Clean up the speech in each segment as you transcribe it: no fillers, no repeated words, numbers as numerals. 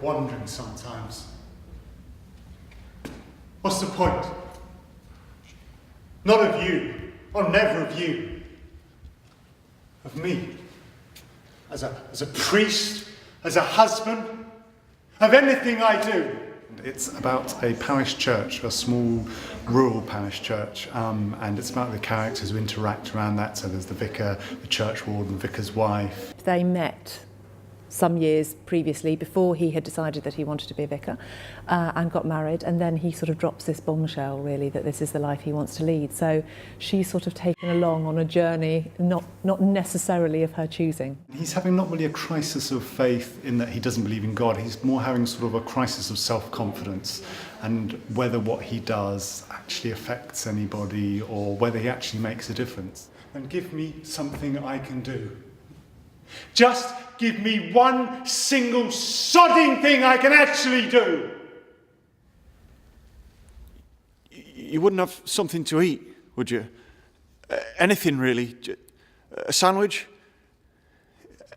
wondering sometimes, what's the point? Not of you, or never of you. Of me. As a priest, as a husband, of anything I do. It's about a parish church, a small rural parish church, and it's about the characters who interact around that. So there's the vicar, the church warden, the vicar's wife. They met some years previously before he had decided that he wanted to be a vicar and got married, and then he sort of drops this bombshell really that this is the life he wants to lead. So she's sort of taken along on a journey not necessarily of her choosing. He's having not really a crisis of faith in that he doesn't believe in God. He's more having sort of a crisis of self-confidence and whether what he does actually affects anybody or whether he actually makes a difference. And give me something I can do. Just give me one single sodding thing I can actually do. You wouldn't have something to eat, would you? Anything really? A sandwich?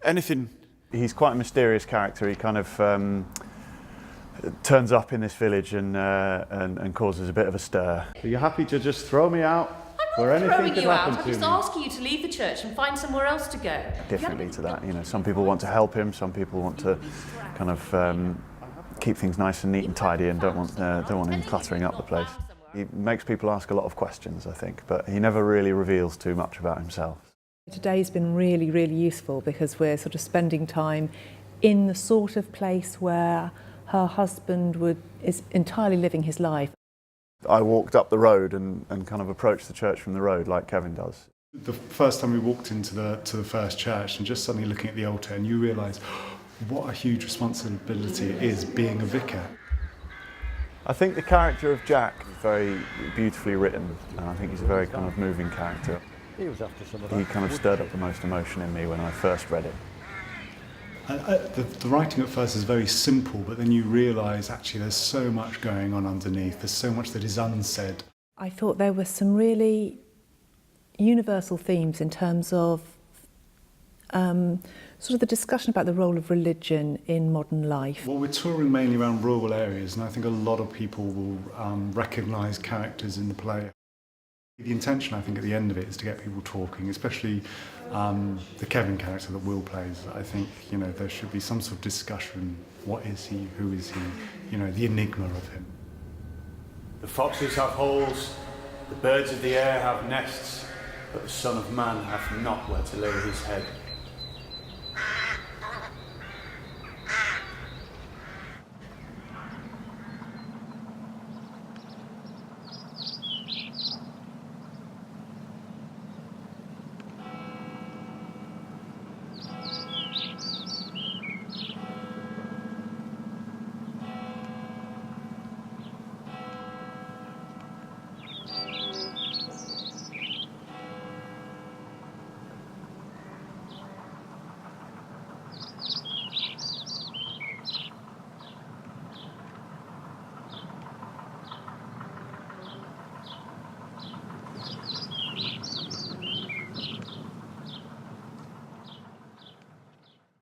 Anything? He's quite a mysterious character. He kind of turns up in this village and causes a bit of a stir. Are you happy to just throw me out? I'm not throwing you out, I'm just asking you to leave the church and find somewhere else to go. Differently to that, you know, some people want to help him, some people want to kind of keep things nice and neat and tidy and don't want him cluttering up the place. He makes people ask a lot of questions, I think, but he never really reveals too much about himself. Today's been really, really useful because we're sort of spending time in the sort of place where her husband is entirely living his life. I walked up the road and kind of approached the church from the road like Kevin does. The first time we walked into the first church and just suddenly looking at the altar and you realise what a huge responsibility it is being a vicar. I think the character of Jack is very beautifully written and I think he's a very kind of moving character. He kind of stirred up the most emotion in me when I first read it. The writing at first is very simple, but then you realise actually there's so much going on underneath, there's so much that is unsaid. I thought there were some really universal themes in terms of sort of the discussion about the role of religion in modern life. Well, we're touring mainly around rural areas, and I think a lot of people will recognise characters in the play. The intention, I think, at the end of it is to get people talking, especially the Kevin character that Will plays. I think, you know, there should be some sort of discussion. What is he? Who is he? You know, the enigma of him. The foxes have holes, the birds of the air have nests, but the Son of Man hath not where to lay his head.